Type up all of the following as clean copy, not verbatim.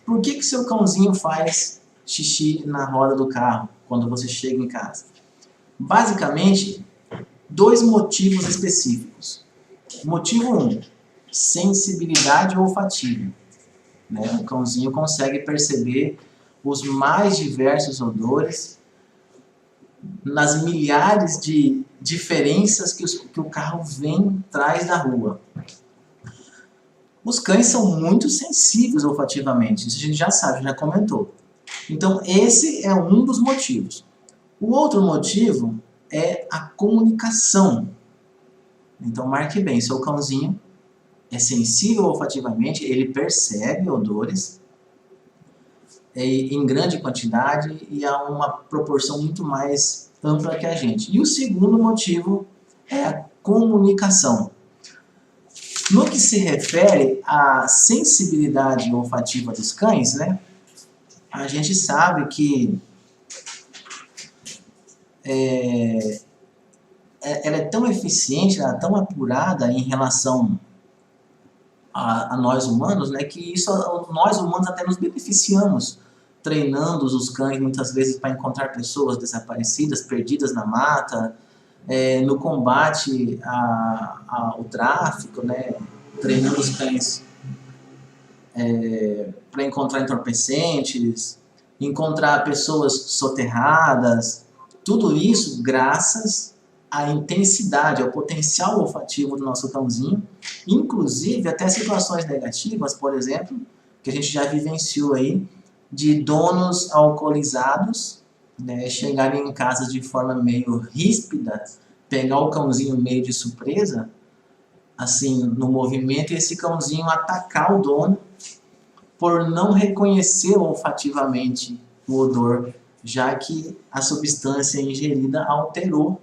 Por que seu cãozinho faz xixi na roda do carro quando você chega em casa? Basicamente, dois motivos específicos. Motivo 1, sensibilidade olfativa. O cãozinho consegue perceber os mais diversos odores nas milhares de diferenças que o carro traz da rua. Os cães são muito sensíveis olfativamente, isso a gente já sabe, já comentou. Então esse é um dos motivos. O outro motivo é a comunicação. Então marque bem, seu cãozinho é sensível olfativamente, ele percebe odores em grande quantidade e a uma proporção muito mais ampla que a gente. E o segundo motivo é a comunicação. No que se refere à sensibilidade olfativa dos cães, a gente sabe que ela é tão eficiente, ela é tão apurada em relação a nós humanos, que isso nós humanos até nos beneficiamos treinando os cães muitas vezes para encontrar pessoas desaparecidas, perdidas na mata, no combate ao tráfico, treinando os cães para encontrar entorpecentes, encontrar pessoas soterradas, tudo isso graças à intensidade, ao potencial olfativo do nosso cãozinho, inclusive até situações negativas, por exemplo, que a gente já vivenciou aí, de donos alcoolizados chegarem em casa de forma meio ríspida, pegar o cãozinho meio de surpresa, assim, no movimento, e esse cãozinho atacar o dono por não reconhecer olfativamente o odor, já que a substância ingerida alterou.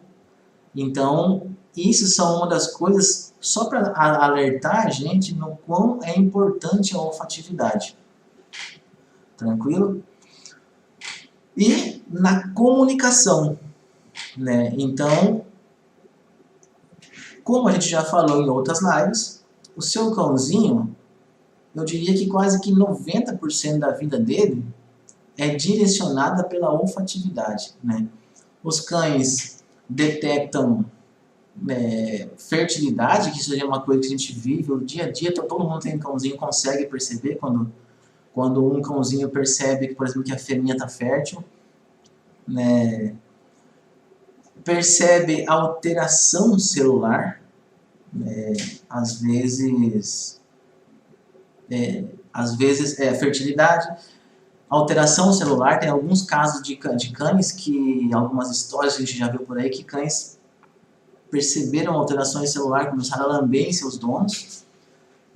Então, isso são uma das coisas, só para alertar a gente no quão é importante a olfatividade. Tranquilo? E na comunicação, Então, como a gente já falou em outras lives, o seu cãozinho, eu diria que quase que 90% da vida dele é direcionada pela olfatividade. Os cães detectam fertilidade, que isso é uma coisa que a gente vive o dia a dia, todo mundo tem um cãozinho, consegue perceber quando um cãozinho percebe, por exemplo, que a fêmea está fértil, percebe alteração celular, às vezes fertilidade, alteração celular. Tem alguns casos de cães que, algumas histórias que a gente já viu por aí, que cães perceberam alterações celulares, começaram a lamber em seus donos,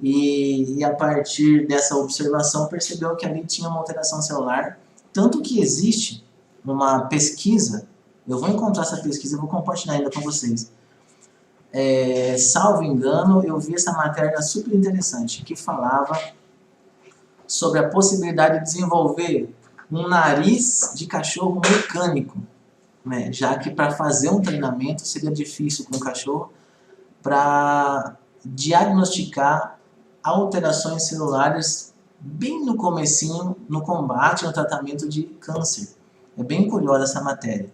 e a partir dessa observação percebeu que ali tinha uma alteração celular, tanto que existe uma pesquisa, eu vou encontrar essa pesquisa e vou compartilhar ainda com vocês. Salvo engano, eu vi essa matéria super interessante, que falava sobre a possibilidade de desenvolver um nariz de cachorro mecânico, já que para fazer um treinamento seria difícil com o cachorro, para diagnosticar alterações celulares bem no comecinho, no combate, no tratamento de câncer. É bem curiosa essa matéria.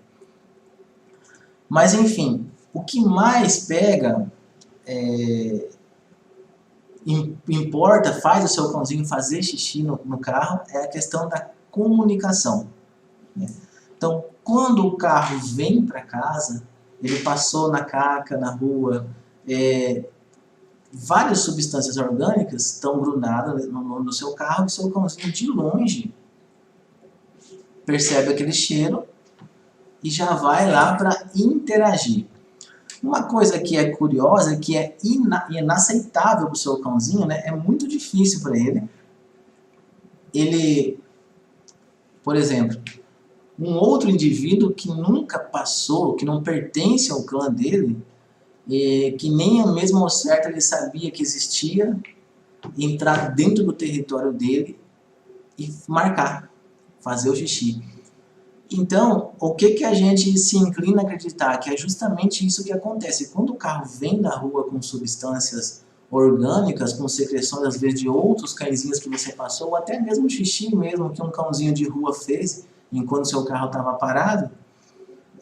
Mas enfim, o que mais pega, importa, faz o seu cãozinho fazer xixi no carro, é a questão da comunicação. Então, quando o carro vem para casa, ele passou na caca, na rua, várias substâncias orgânicas estão grudadas no seu carro, e o seu cãozinho de longe percebe aquele cheiro e já vai lá para interagir. Uma coisa que é curiosa, que é inaceitável para o seu cãozinho, é muito difícil para ele. Ele, por exemplo, um outro indivíduo que nunca passou, que não pertence ao clã dele, que nem mesmo ao certo ele sabia que existia, entrar dentro do território dele e marcar, fazer o xixi. Então, o que a gente se inclina a acreditar? Que é justamente isso que acontece. Quando o carro vem da rua com substâncias orgânicas, com secreções às vezes de outros cãezinhos que você passou, ou até mesmo xixi mesmo que um cãozinho de rua fez enquanto seu carro estava parado,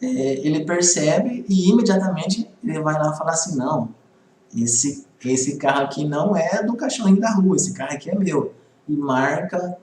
ele percebe e imediatamente ele vai lá falar assim, não, esse carro aqui não é do cachorrinho da rua, esse carro aqui é meu. E marca,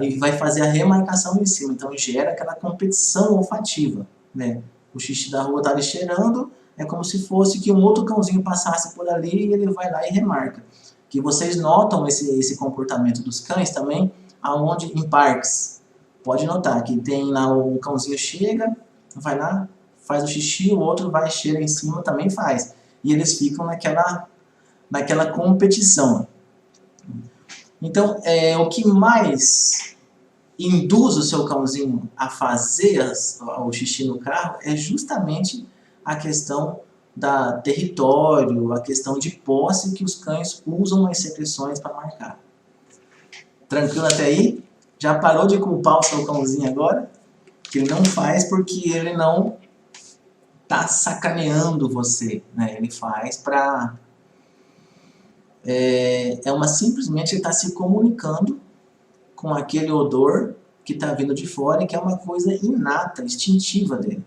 e vai fazer a remarcação em cima, então gera aquela competição olfativa, né? O xixi da rua está ali cheirando, é como se fosse que um outro cãozinho passasse por ali e ele vai lá e remarca. Que vocês notam esse comportamento dos cães também, aonde em parques. Pode notar que tem lá um cãozinho chega, vai lá, faz o xixi, o outro vai, cheira em cima, também faz. E eles ficam naquela competição. Então, o que mais induz o seu cãozinho a fazer o xixi no carro é justamente a questão da território, a questão de posse que os cães usam as secreções para marcar. Tranquilo até aí? Já parou de culpar o seu cãozinho agora? Que ele não faz porque ele não está sacaneando você, né? Ele faz para... simplesmente ele está se comunicando com aquele odor que está vindo de fora e que é uma coisa inata, instintiva dele.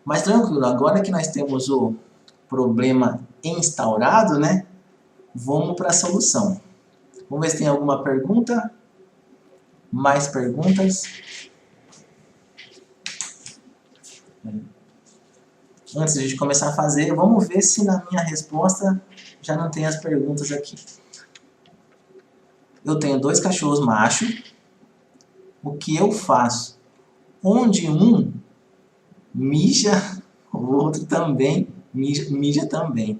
Mas tranquilo, agora que nós temos o problema instaurado, né? Vamos para a solução. Vamos ver se tem alguma pergunta. Mais perguntas? Antes de a gente começar a fazer, vamos ver se na minha resposta já não tem as perguntas aqui. Eu tenho 2 cachorros machos. O que eu faço? Onde um mija, o outro também mija também.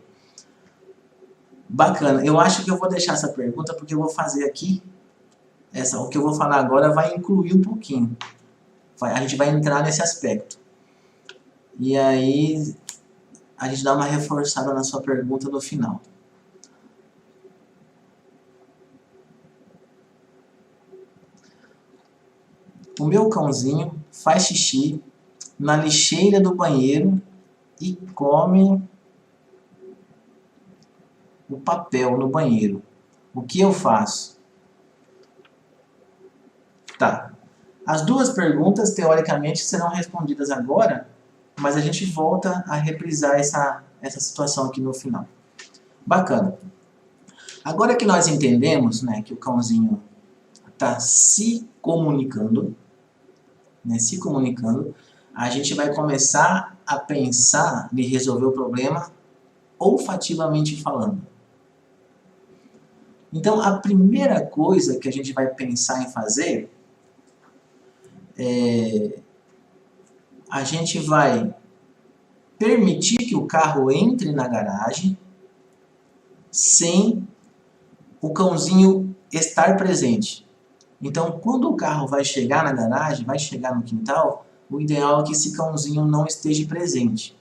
Bacana. Eu acho que eu vou deixar essa pergunta porque eu vou fazer aqui. O que eu vou falar agora vai incluir um pouquinho. A gente vai entrar nesse aspecto. E aí a gente dá uma reforçada na sua pergunta no final. O meu cãozinho faz xixi na lixeira do banheiro e come o papel no banheiro. O que eu faço? Tá. As 2 perguntas, teoricamente, serão respondidas agora, mas a gente volta a reprisar essa situação aqui no final. Bacana. Agora que nós entendemos, né, que o cãozinho está se comunicando, a gente vai começar a pensar em resolver o problema olfativamente falando. Então, a primeira coisa que a gente vai pensar em fazer a gente vai permitir que o carro entre na garagem sem o cãozinho estar presente. Então, quando o carro vai chegar na garagem, vai chegar no quintal, o ideal é que esse cãozinho não esteja presente.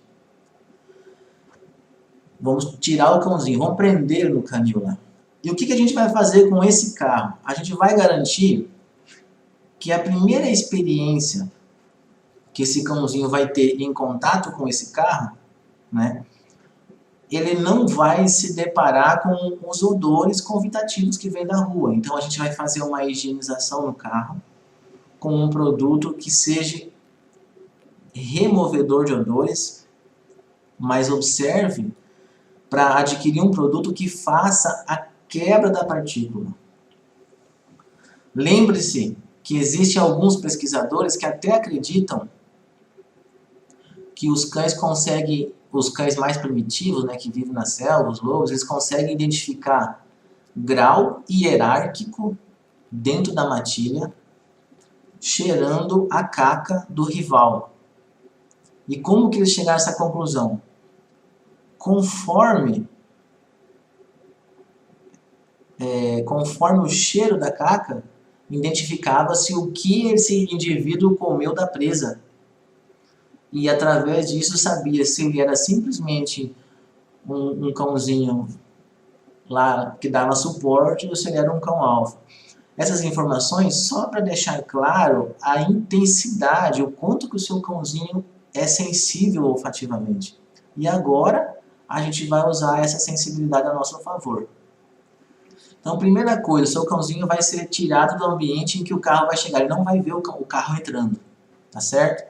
Vamos tirar o cãozinho, vamos prender no canil lá. E o que a gente vai fazer com esse carro? A gente vai garantir que a primeira experiência que esse cãozinho vai ter em contato com esse carro, né, ele não vai se deparar com os odores convidativos que vêm da rua. Então a gente vai fazer uma higienização no carro com um produto que seja removedor de odores, mas observe para adquirir um produto que faça a quebra da partícula. Lembre-se que existem alguns pesquisadores que até acreditam que os cães mais primitivos, né, que vivem na selva, os lobos, eles conseguem identificar grau hierárquico dentro da matilha, cheirando a caca do rival. E como que eles chegaram a essa conclusão? Conforme o cheiro da caca, identificava-se o que esse indivíduo comeu da presa. E através disso sabia se ele era simplesmente um cãozinho lá que dava suporte ou se ele era um cão alfa. Essas informações só para deixar claro a intensidade, o quanto que o seu cãozinho é sensível olfativamente. E agora a gente vai usar essa sensibilidade a nosso favor. Então, primeira coisa, seu cãozinho vai ser tirado do ambiente em que o carro vai chegar. Ele não vai ver o carro entrando, tá certo?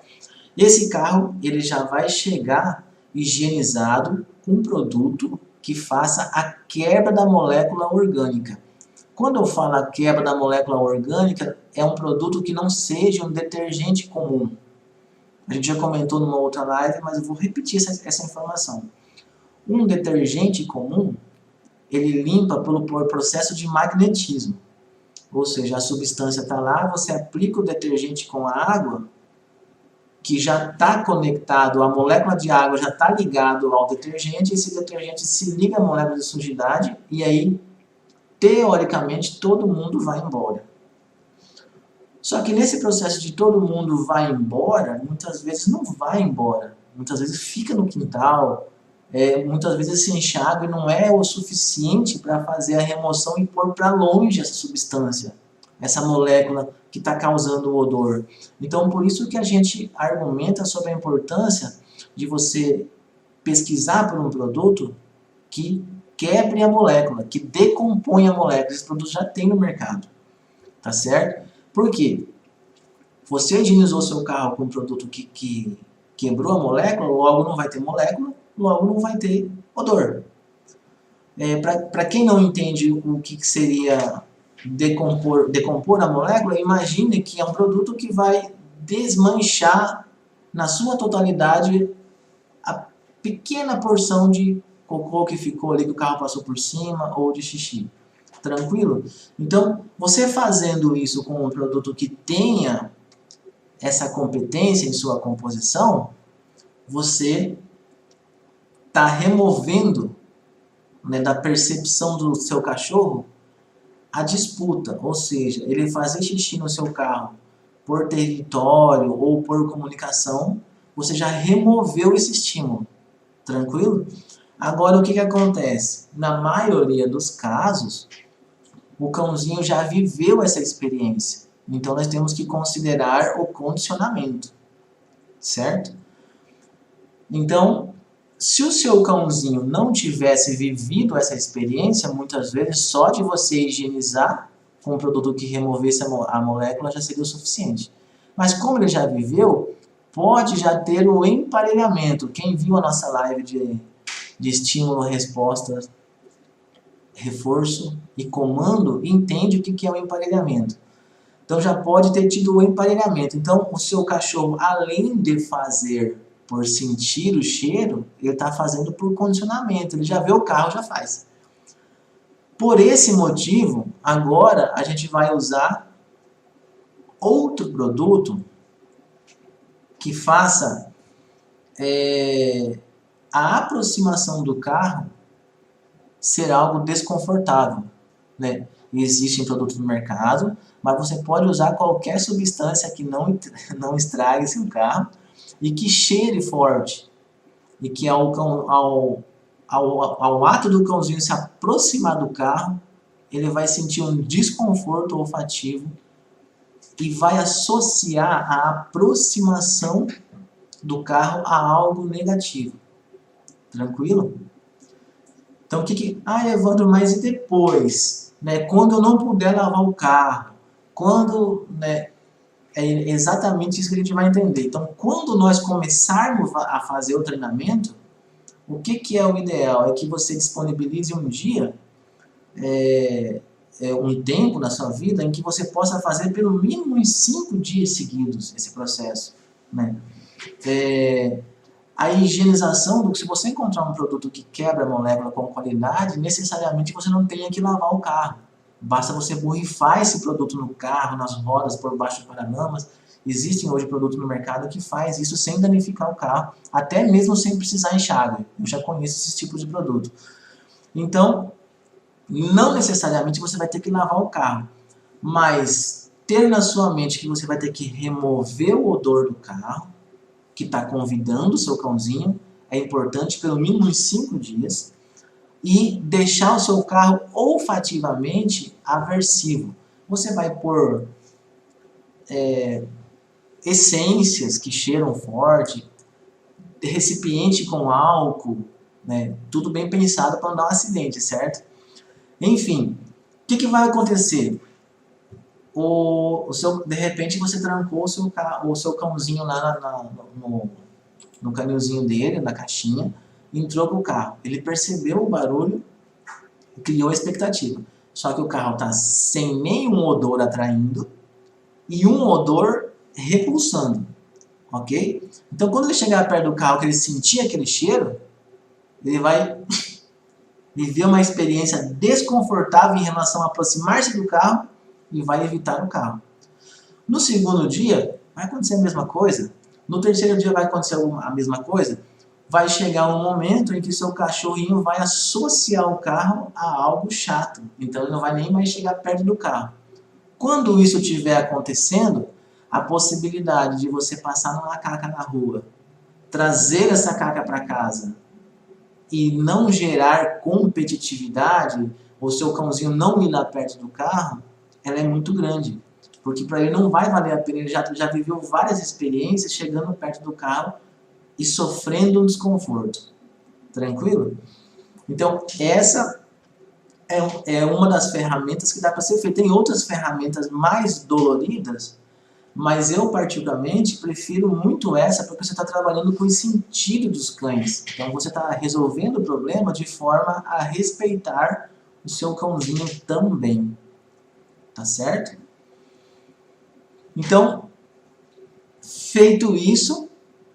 Esse carro, ele já vai chegar higienizado com um produto que faça a quebra da molécula orgânica. Quando eu falo a quebra da molécula orgânica, é um produto que não seja um detergente comum. A gente já comentou numa outra live, mas eu vou repetir essa informação. Um detergente comum, ele limpa pelo processo de magnetismo. Ou seja, a substância está lá, você aplica o detergente com a água, que já está conectado, a molécula de água já está ligado ao detergente, e esse detergente se liga à molécula de sujidade, e aí, teoricamente, todo mundo vai embora. Só que nesse processo de todo mundo vai embora, muitas vezes não vai embora. Muitas vezes fica no quintal, muitas vezes se enxágue e não é o suficiente para fazer a remoção e pôr para longe essa substância, essa molécula que está causando o odor. Então, por isso que a gente argumenta sobre a importância de você pesquisar por um produto que quebre a molécula, que decompõe a molécula. Esse produto já tem no mercado, tá certo? Por quê? Você higienizou seu carro com um produto que quebrou a molécula, logo não vai ter molécula, logo não vai ter odor. Para quem não entende o que seria decompor a molécula, imagine que é um produto que vai desmanchar na sua totalidade a pequena porção de cocô que ficou ali, que o carro passou por cima, ou de xixi. Tranquilo? Então, você fazendo isso com um produto que tenha essa competência em sua composição, você está removendo, né, da percepção do seu cachorro a disputa, ou seja, ele fazer xixi no seu carro por território ou por comunicação, você já removeu esse estímulo, tranquilo? Agora, o que acontece? Na maioria dos casos, o cãozinho já viveu essa experiência, então nós temos que considerar o condicionamento, certo? Então, se o seu cãozinho não tivesse vivido essa experiência, muitas vezes só de você higienizar com um produto que removesse a molécula já seria o suficiente. Mas como ele já viveu, pode já ter o emparelhamento. Quem viu a nossa live de estímulo, resposta, reforço e comando, entende o que é o emparelhamento. Então já pode ter tido o emparelhamento. Então o seu cachorro, além de fazer por sentir o cheiro, ele está fazendo por condicionamento. Ele já vê o carro, já faz. Por esse motivo, agora a gente vai usar outro produto que faça a aproximação do carro ser algo desconfortável, né? Existem produtos no mercado, mas você pode usar qualquer substância que não estrague seu carro e que cheire forte, e que ao ato do cãozinho se aproximar do carro, ele vai sentir um desconforto olfativo e vai associar a aproximação do carro a algo negativo. Tranquilo? Então, Evandro, mas e depois? Né, quando eu não puder lavar o carro? Quando... Né, é exatamente isso que a gente vai entender. Então, quando nós começarmos a fazer o treinamento, o que é o ideal? É que você disponibilize um dia, um tempo na sua vida em que você possa fazer pelo mínimo em 5 dias seguidos esse processo, né? A higienização, se você encontrar um produto que quebra a molécula com qualidade, necessariamente você não tenha que lavar o carro. Basta você borrifar esse produto no carro, nas rodas, por baixo do paralamas. Existem hoje produtos no mercado que faz isso sem danificar o carro, até mesmo sem precisar enxágue. Eu já conheço esses tipos de produto. Então, não necessariamente você vai ter que lavar o carro, mas ter na sua mente que você vai ter que remover o odor do carro, que está convidando o seu cãozinho, é importante pelo mínimo em 5 dias, e deixar o seu carro olfativamente aversivo. Você vai pôr essências que cheiram forte, recipiente com álcool, né? Tudo bem pensado para não dar um acidente, certo? Enfim, o que vai acontecer? De repente você trancou o seu cãozinho lá no canilzinho dele, na caixinha, entrou pro carro. Ele percebeu o barulho, criou a expectativa. Só que o carro está sem nenhum odor atraindo e um odor repulsando, ok? Então quando ele chegar perto do carro, que ele sentir aquele cheiro, ele vai viver uma experiência desconfortável em relação a aproximar-se do carro e vai evitar o carro. No segundo dia, vai acontecer a mesma coisa. No terceiro dia vai acontecer a mesma coisa. Vai chegar um momento em que seu cachorrinho vai associar o carro a algo chato. Então ele não vai nem mais chegar perto do carro. Quando isso estiver acontecendo, a possibilidade de você passar numa caca na rua, trazer essa caca para casa e não gerar competitividade, ou seu cãozinho não ir lá perto do carro, ela é muito grande. Porque para ele não vai valer a pena, ele já viveu várias experiências chegando perto do carro e sofrendo um desconforto. Tranquilo? Então, essa é uma das ferramentas que dá para ser feita. Tem outras ferramentas mais doloridas, mas eu particularmente prefiro muito essa porque você está trabalhando com o sentido dos cães. Então você está resolvendo o problema de forma a respeitar o seu cãozinho também. Tá certo? Então, feito isso,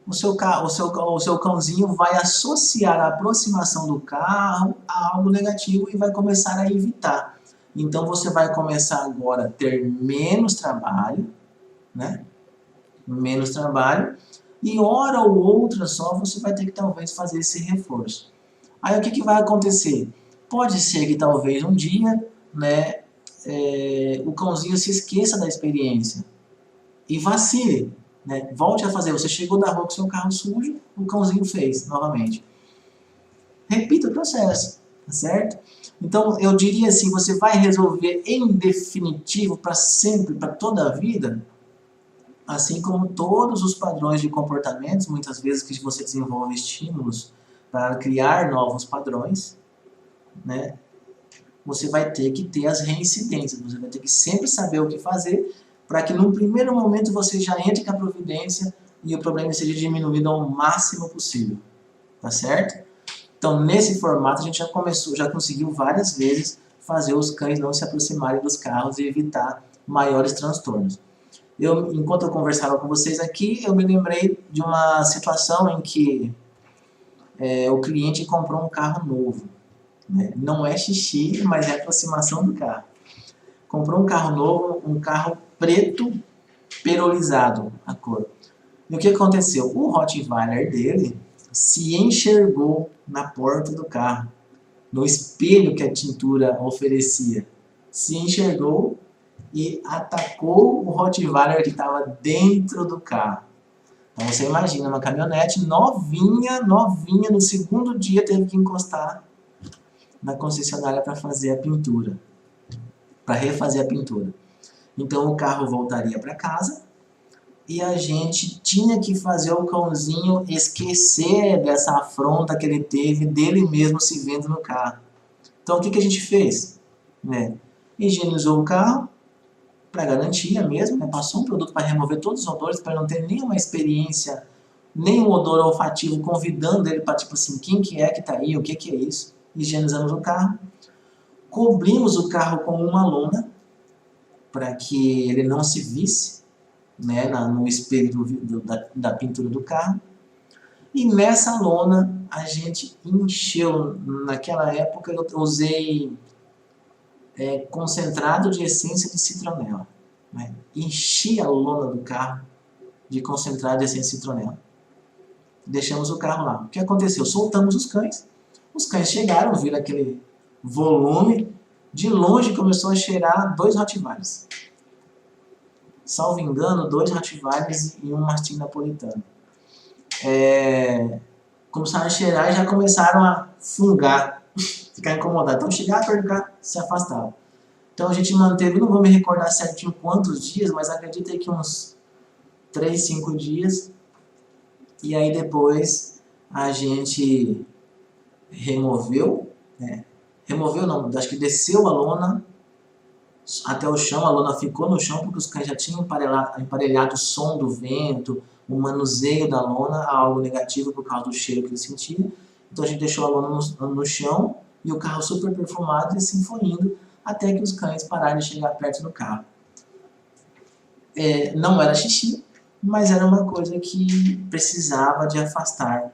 o seu cãozinho vai associar a aproximação do carro a algo negativo e vai começar a evitar. Então você vai começar agora a ter menos trabalho, né? Menos trabalho, e hora ou outra só você vai ter que talvez fazer esse reforço. Aí o que vai acontecer? Pode ser que talvez um dia, né, o cãozinho se esqueça da experiência e vacile, né? Volte a fazer. Você chegou da rua com seu carro sujo, o cãozinho fez novamente. Repita o processo, tá certo? Então eu diria assim, você vai resolver em definitivo para sempre, para toda a vida, assim como todos os padrões de comportamentos, muitas vezes que você desenvolve estímulos para criar novos padrões, né? Você vai ter que ter as reincidências, você vai ter que sempre saber o que fazer para que no primeiro momento você já entre com a providência e o problema seja diminuído ao máximo possível, tá certo? Então nesse formato a gente já conseguiu várias vezes fazer os cães não se aproximarem dos carros e evitar maiores transtornos. Enquanto eu conversava com vocês aqui, eu me lembrei de uma situação em que o cliente comprou um carro novo. Né? Não é xixi, mas é aproximação do carro. Comprou um carro novo, um carro preto perolizado, a cor. E o que aconteceu? O Rottweiler dele se enxergou na porta do carro, no espelho que a tintura oferecia. Se enxergou e atacou o Rottweiler que estava dentro do carro. Então você imagina, uma caminhonete novinha, no segundo dia teve que encostar na concessionária para fazer a pintura, para refazer a pintura. Então o carro voltaria para casa e a gente tinha que fazer o cãozinho esquecer dessa afronta que ele teve dele mesmo se vendo no carro. Então o que a gente fez? Né? Higienizou o carro, para garantia mesmo, né? Passou um produto para remover todos os odores, para não ter nenhuma experiência, nenhum odor olfativo convidando ele para tipo assim, quem que é que está aí, o que é isso? Higienizamos o carro, cobrimos o carro com uma lona para que ele não se visse, né, no espelho da pintura do carro, e nessa lona a gente encheu. Naquela época eu usei concentrado de essência de citronela, né? Enchi a lona do carro de concentrado de essência de citronela. Deixamos o carro lá. O que aconteceu? Soltamos os cães. Os cães chegaram, viram aquele volume. De longe começou a cheirar 2 Rottweilers. Salvo engano, 2 Rottweilers e um mastim napolitano. Começaram a cheirar e já começaram a fungar, ficar incomodados. Então chegava perto do carro, se afastava. Então a gente manteve, não vou me recordar certinho quantos dias, mas acredito que uns 3, 5 dias. E aí depois a gente removeu, né? Removeu não, acho que desceu a lona até o chão, a lona ficou no chão porque os cães já tinham emparelhado o som do vento, o manuseio da lona a algo negativo por causa do cheiro que eles sentiam. Então a gente deixou a lona no chão e o carro super perfumado e assim foi indo até que os cães pararam de chegar perto do carro. Não era xixi, mas era uma coisa que precisava de afastar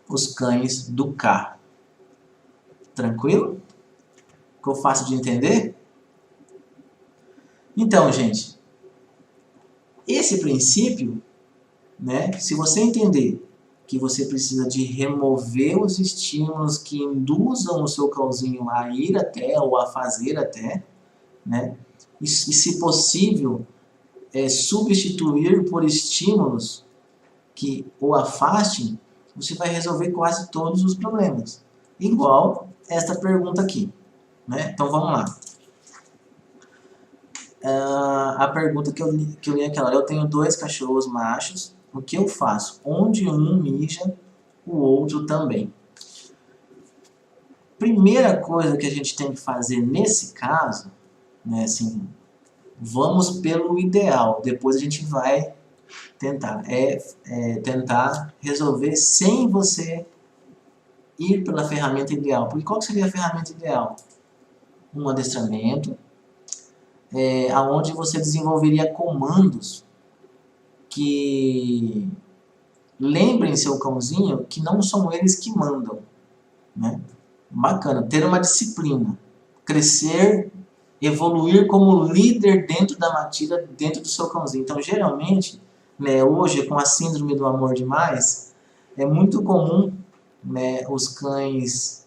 os cães do carro. Tranquilo? Ficou fácil de entender? Então, gente, esse princípio, né, se você entender que você precisa de remover os estímulos que induzam o seu cãozinho a ir até ou a fazer até, né, e se possível, substituir por estímulos que o afastem, você vai resolver quase todos os problemas. Igual esta pergunta aqui, né? Então vamos lá. A pergunta que eu li aquela hora: eu tenho 2 cachorros machos, o que eu faço? Onde um mija, o outro também. Primeira coisa que a gente tem que fazer nesse caso, né, assim, vamos pelo ideal, depois a gente vai tentar, tentar resolver sem você ir pela ferramenta ideal. Porque qual que seria a ferramenta ideal? Um adestramento, onde você desenvolveria comandos que lembrem seu cãozinho que não são eles que mandam, né? Bacana, ter uma disciplina, crescer, evoluir como líder dentro da matilha, dentro do seu cãozinho. Então, geralmente, né, hoje, com a síndrome do amor demais, é muito comum, né, os cães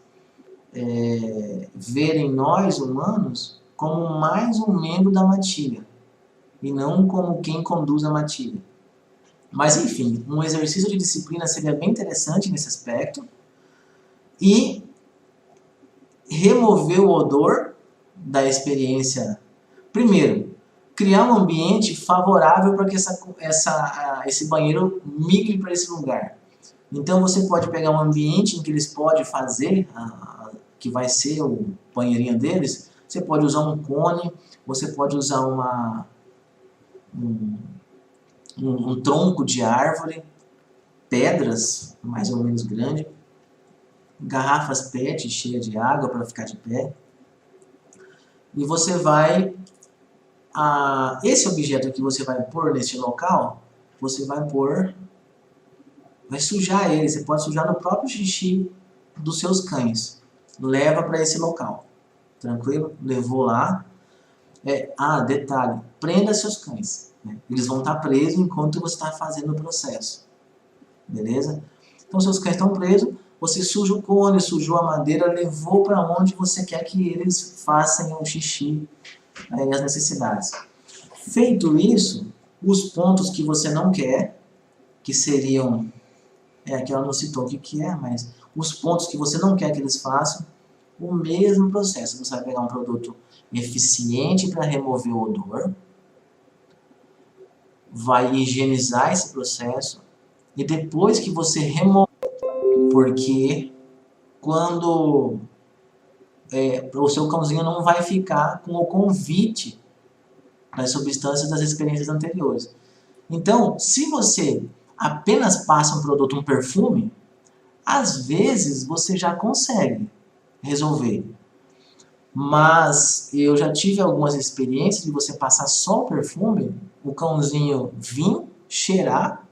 verem nós, humanos, como mais um membro da matilha, e não como quem conduz a matilha. Mas, enfim, um exercício de disciplina seria bem interessante nesse aspecto. E remover o odor da experiência. Primeiro, criar um ambiente favorável para que esse banheiro migre para esse lugar. Então você pode pegar um ambiente em que eles podem fazer, que vai ser o banheirinho deles. Você pode usar um cone, você pode usar um tronco de árvore, pedras mais ou menos grandes, garrafas PET cheias de água para ficar de pé. E você vai... esse objeto que você vai pôr neste local, você vai sujar ele. Você pode sujar no próprio xixi dos seus cães. Leva para esse local. Tranquilo? Levou lá. Detalhe. Prenda seus cães, né? Eles vão estar presos enquanto você está fazendo o processo. Beleza? Então seus cães estão presos. Você suja o cone, sujou a madeira, levou para onde você quer que eles façam o xixi e as necessidades. Feito isso, os pontos que você não quer, que seriam... aqui ela não citou o que é, mas os pontos que você não quer que eles façam, o mesmo processo. Você vai pegar um produto eficiente para remover o odor, vai higienizar esse processo, e depois que você remove, porque quando o seu cãozinho não vai ficar com o convite das substâncias das experiências anteriores. Então, se você apenas passa um produto, um perfume, às vezes você já consegue resolver. Mas eu já tive algumas experiências de você passar só o perfume, o cãozinho vir, cheirar,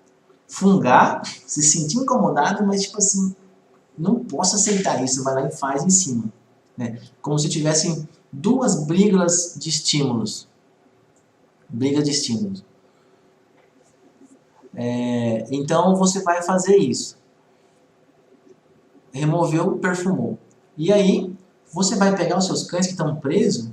fungar, se sentir incomodado, mas tipo assim, não posso aceitar isso, vai lá e faz em cima, né? Como se tivessem 2 brigas de estímulos. Briga de estímulos. Então você vai fazer isso. Removeu, perfumou. E aí você vai pegar os seus cães que estão presos,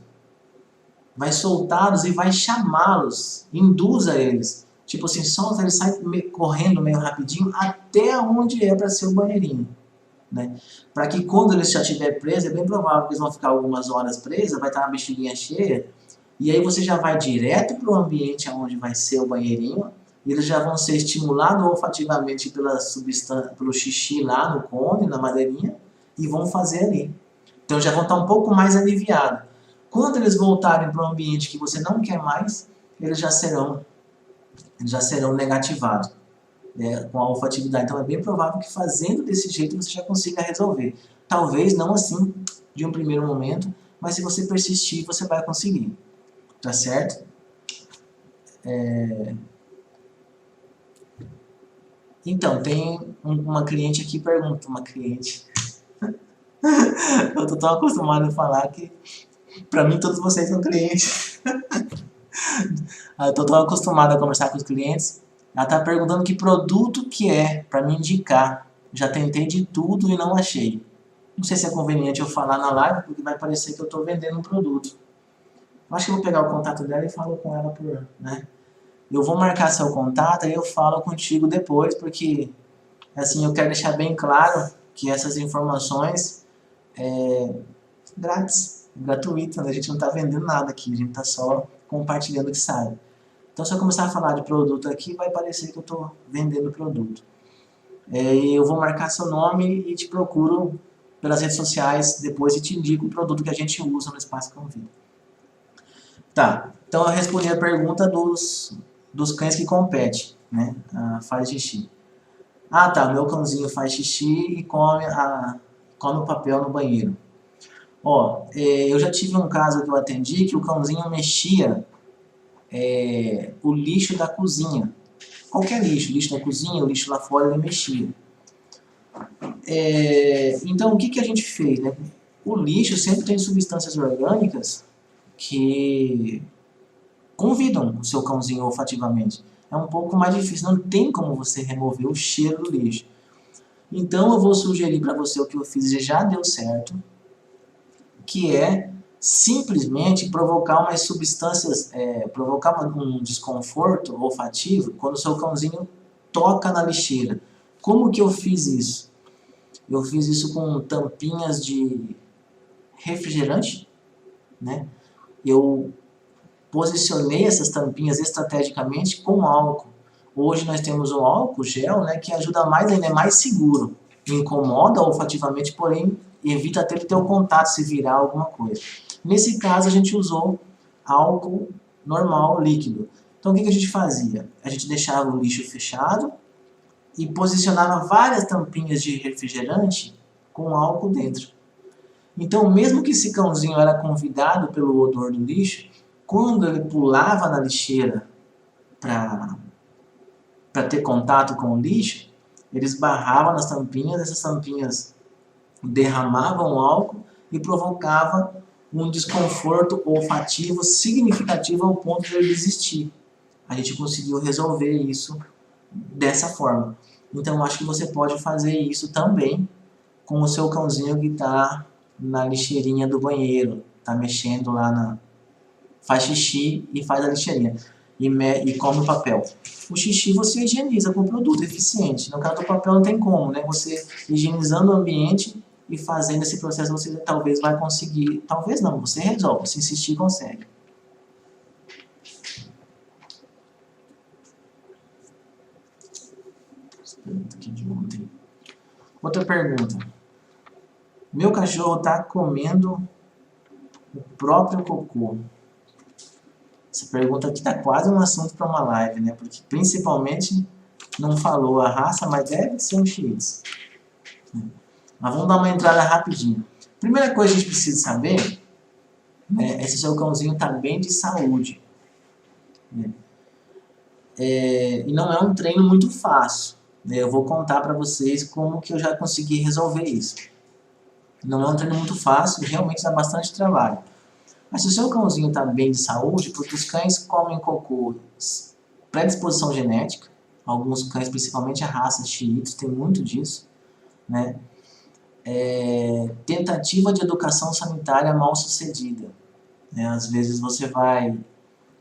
vai soltá-los e vai chamá-los, induza eles. Tipo assim, solta eles, sai correndo meio rapidinho até onde é para ser o banheirinho, né? Para que quando eles já estiverem presos, é bem provável que eles vão ficar algumas horas presos, vai estar uma bexiguinha cheia, e aí você já vai direto para o ambiente onde vai ser o banheirinho, e eles já vão ser estimulados olfativamente pela substância, pelo xixi lá no cone, na madeirinha, e vão fazer ali. Então já vão estar um pouco mais aliviados. Quando eles voltarem para um ambiente que você não quer mais, eles já serão negativados, né, com a olfatividade. Então é bem provável que fazendo desse jeito você já consiga resolver. Talvez não assim de um primeiro momento, mas se você persistir, você vai conseguir. Tá certo? Então, tem uma cliente aqui que pergunta, uma cliente. Eu tô tão acostumado a falar que, pra mim, todos vocês são clientes. Eu tô tão acostumado a conversar com os clientes. Ela tá perguntando que produto que é pra me indicar. Já tentei de tudo e não achei. Não sei se é conveniente eu falar na live, porque vai parecer que eu tô vendendo um produto. Eu acho que eu vou pegar o contato dela e falo com ela por, né? Eu vou marcar seu contato e eu falo contigo depois, porque assim eu quero deixar bem claro que essas informações é grátis, gratuito, né? A gente não está vendendo nada aqui, a gente está só compartilhando o que sabe. Então, se eu começar a falar de produto aqui, vai parecer que eu estou vendendo produto. Eu vou marcar seu nome e te procuro pelas redes sociais depois e te indico o produto que a gente usa no Espaço Convida. Tá, então eu respondi a pergunta dos cães que competem, né? Faz xixi. Ah, tá, meu cãozinho faz xixi e come o papel no banheiro. Ó, eu já tive um caso que eu atendi que o cãozinho mexia o lixo da cozinha. Qualquer lixo, lixo da cozinha, o lixo lá fora, ele mexia. Então, o que a gente fez, né? O lixo sempre tem substâncias orgânicas que convidam o seu cãozinho olfativamente. É um pouco mais difícil, não tem como você remover o cheiro do lixo. Então eu vou sugerir para você o que eu fiz e já deu certo, que é simplesmente provocar umas substâncias, provocar um desconforto olfativo quando o seu cãozinho toca na lixeira. Como que eu fiz isso? Eu fiz isso com tampinhas de refrigerante, né? Eu posicionei essas tampinhas estrategicamente com álcool. Hoje nós temos o álcool gel, né, que ajuda mais ainda, é mais seguro. Incomoda olfativamente, porém evita até ter o contato se virar alguma coisa. Nesse caso a gente usou álcool normal, líquido. Então o que a gente fazia? A gente deixava o lixo fechado e posicionava várias tampinhas de refrigerante com álcool dentro. Então mesmo que esse cãozinho era convidado pelo odor do lixo, quando ele pulava na lixeira para ter contato com o lixo, ele esbarrava nas tampinhas, essas tampinhas derramavam álcool e provocava um desconforto olfativo significativo ao ponto de ele desistir. A gente conseguiu resolver isso dessa forma. Então acho que você pode fazer isso também com o seu cãozinho que está na lixeirinha do banheiro, está mexendo lá faz xixi e faz a lixeirinha e come o papel. O xixi você higieniza com produto eficiente. No caso do papel não tem como, né? Você higienizando o ambiente e fazendo esse processo você talvez vai conseguir, talvez não, você resolve, se insistir consegue. Aqui de ontem. Outra pergunta. Meu cachorro está comendo o próprio cocô. Essa pergunta aqui está quase um assunto para uma live, né? Porque principalmente não falou a raça, mas deve ser um Shih Tzu. Mas vamos dar uma entrada rapidinho. Primeira coisa que a gente precisa saber, né, é se o seu cãozinho está bem de saúde. Né? E não é um treino muito fácil. Né? Eu vou contar para vocês como que eu já consegui resolver isso. Não é um treino muito fácil, realmente dá bastante trabalho. Mas se o seu cãozinho está bem de saúde, porque os cães comem cocô, predisposição genética, alguns cães, principalmente a raça Shih Tzu, tem muito disso, né? Tentativa de educação sanitária mal sucedida. Né? Às vezes você vai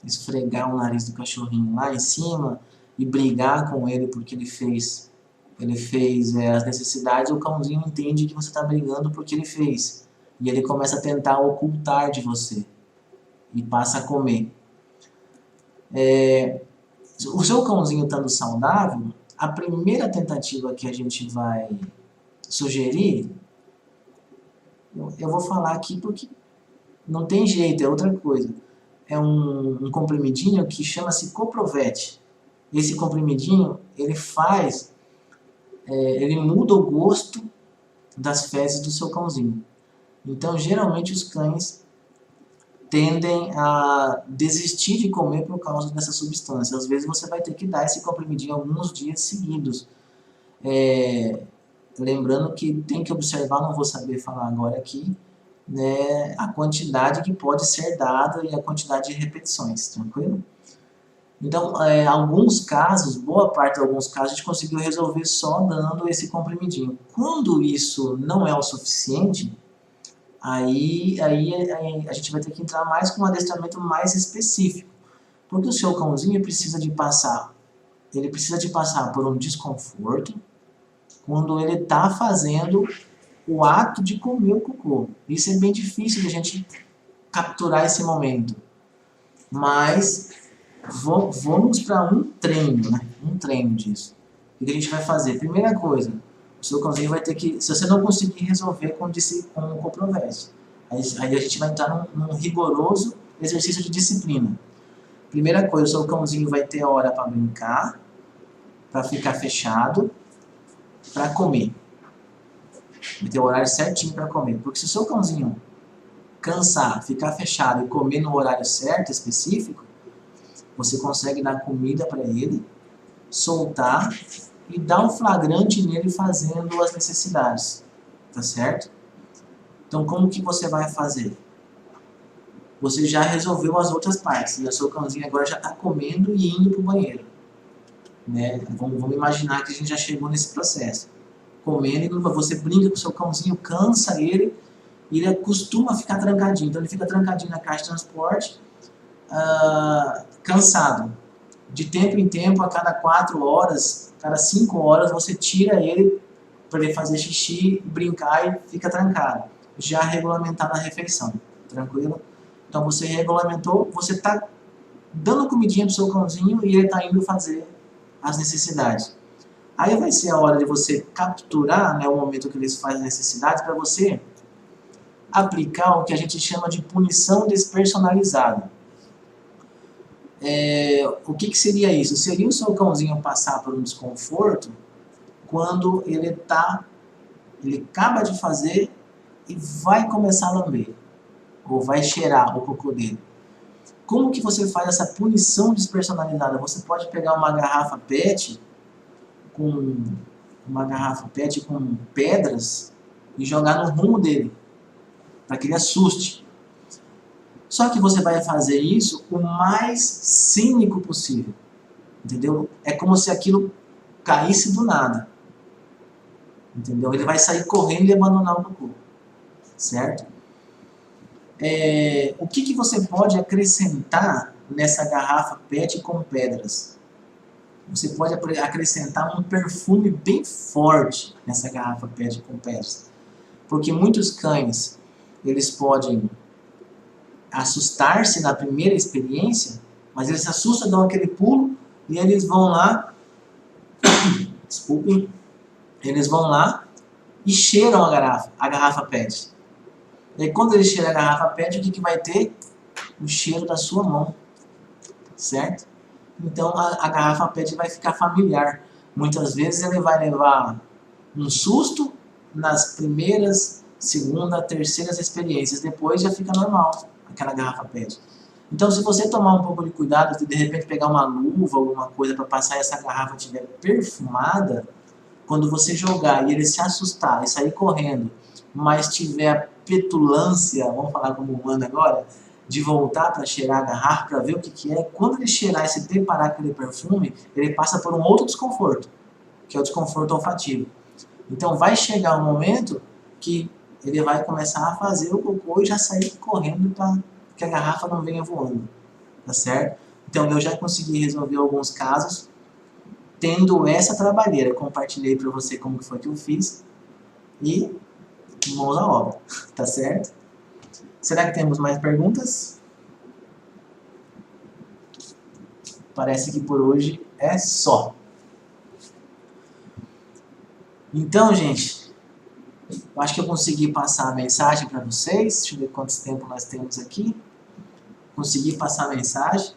esfregar o nariz do cachorrinho lá em cima e brigar com ele porque ele fez as necessidades, o cãozinho entende que você está brigando porque ele fez. E ele começa a tentar ocultar de você. E passa a comer. O seu cãozinho estando saudável, a primeira tentativa que a gente vai sugerir Eu vou falar aqui porque não tem jeito, é outra coisa. É um comprimidinho que chama-se Coprovete. Esse comprimidinho, ele muda o gosto das fezes do seu cãozinho. Então, geralmente os cães tendem a desistir de comer por causa dessa substância. Às vezes você vai ter que dar esse comprimidinho alguns dias seguidos. Lembrando que tem que observar, não vou saber falar agora aqui, né, a quantidade que pode ser dada e a quantidade de repetições, tranquilo? Então, alguns casos, boa parte de alguns casos, a gente conseguiu resolver só dando esse comprimidinho. Quando isso não é o suficiente, aí a gente vai ter que entrar mais com um adestramento mais específico. Porque o seu cãozinho ele precisa de passar por um desconforto quando ele está fazendo o ato de comer o cocô. Isso é bem difícil de a gente capturar esse momento. Mas vamos para um treino, né? Um treino disso. O que a gente vai fazer? Primeira coisa, o seu cãozinho vai ter que, se você não conseguir resolver com o Coprovete, aí a gente vai entrar num rigoroso exercício de disciplina. Primeira coisa, o seu cãozinho vai ter hora para brincar, para ficar fechado, para comer. Vai ter o horário certinho para comer. Porque se o seu cãozinho cansar, ficar fechado e comer no horário certo, específico, você consegue dar comida para ele, soltar e dar um flagrante nele fazendo as necessidades. Tá certo? Então, como que você vai fazer? Você já resolveu as outras partes. E o seu cãozinho agora já está comendo e indo para o banheiro. Né? Vamos imaginar que a gente já chegou nesse processo. Comendo, você brinca com o seu cãozinho, cansa ele, e ele costuma ficar trancadinho. Então ele fica trancadinho na caixa de transporte, cansado. De tempo em tempo, a cada 4 horas, cada 5 horas, você tira ele para ele fazer xixi, brincar e fica trancado. Já regulamentado a refeição. Tranquilo? Então você regulamentou, você está dando comidinha pro seu cãozinho e ele está indo fazer as necessidades. Aí vai ser a hora de você capturar, né, o momento que eles fazem as necessidades, para você aplicar o que a gente chama de punição despersonalizada. O que seria isso? Seria o seu cãozinho passar por um desconforto quando ele acaba de fazer e vai começar a lamber, ou vai cheirar o cocô dele. Como que você faz essa punição despersonalizada? Você pode pegar uma garrafa PET com pedras e jogar no rumo dele, para que ele assuste. Só que você vai fazer isso o mais cínico possível, entendeu? É como se aquilo caísse do nada, entendeu? Ele vai sair correndo e abandonar o cocô, certo? O que você pode acrescentar nessa garrafa PET com pedras? Você pode acrescentar um perfume bem forte nessa garrafa PET com pedras. Porque muitos cães, eles podem assustar-se na primeira experiência, mas eles se assustam, dão aquele pulo e eles vão lá, desculpem, eles vão lá e cheiram a garrafa PET. E aí, quando ele cheira a garrafa PET, o que vai ter? O cheiro da sua mão, certo? Então a garrafa PET vai ficar familiar. Muitas vezes ele vai levar um susto nas primeiras, segunda, terceiras experiências. Depois já fica normal aquela garrafa PET. Então, se você tomar um pouco de cuidado, de repente pegar uma luva, alguma coisa para passar e essa garrafa estiver perfumada, quando você jogar e ele se assustar e sair correndo, mas tiver a petulância, vamos falar como humano agora, de voltar para cheirar a garrafa, para ver o que é, quando ele cheirar e se deparar com aquele perfume, ele passa por um outro desconforto, que é o desconforto olfativo. Então vai chegar um momento que ele vai começar a fazer o cocô e já sair correndo para que a garrafa não venha voando, tá certo? Então eu já consegui resolver alguns casos tendo essa trabalheira. Compartilhei para você como que foi que eu fiz e mãos à obra, tá certo? Será que temos mais perguntas? Parece que por hoje é só. Então, gente, Eu acho que eu consegui passar a mensagem para vocês. Deixa eu ver quanto tempo nós temos aqui. Consegui passar a mensagem.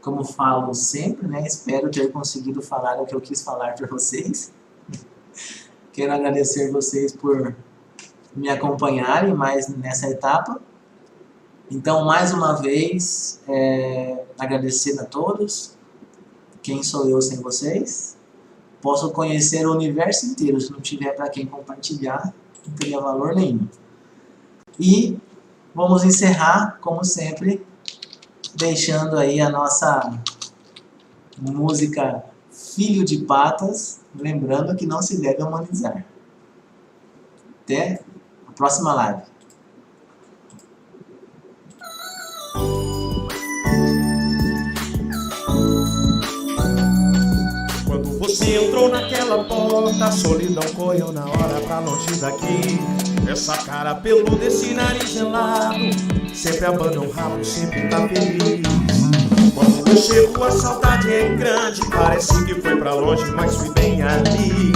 Como falo sempre, né? Espero ter conseguido falar o que eu quis falar para vocês. Quero agradecer vocês por me acompanharem mais nessa etapa. Então, mais uma vez, agradecendo a todos. Quem sou eu sem vocês? Posso conhecer o universo inteiro, se não tiver para quem compartilhar, não teria valor nenhum. E vamos encerrar, como sempre, deixando aí a nossa música Filho de Patas, lembrando que não se deve humanizar. Até a próxima live. Quando você entrou naquela porta, a solidão correu na hora pra longe daqui. Essa cara peluda, esse nariz gelado, sempre abana o rabo, sempre tá feliz. Quando eu chego a saudade é grande, parece que foi pra longe, mas fui bem ali.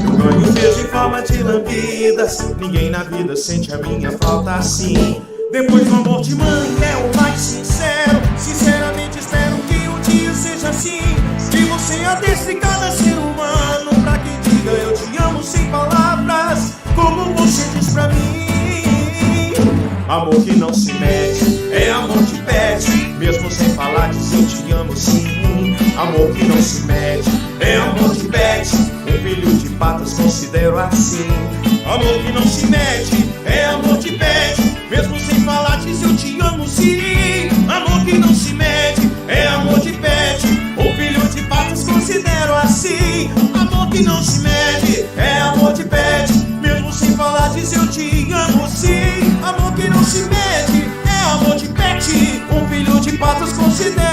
Eu ganho beijo em forma de lambidas, ninguém na vida sente a minha falta assim. Depois do amor de mãe é o mais sincero, sinceramente espero que um dia seja assim. Que você adestre cada ser humano pra que diga eu te amo sem palavras, como você diz pra mim. Amor que não se mede, é amor que pede, mesmo sem falar diz eu te amo sim. Amor que não se mede, é amor que pede, um filho de patas considero assim. Amor que não se mede, é amor que pede, mesmo sem falar diz eu te amo sim. Amor que não se mede, é amor que pede, um filho de patas considero assim. Amor que não se mede, é amor que pede, mesmo sem falar diz eu te amo sim. Amor que não se mede, é amor que pede, um filho de patas considero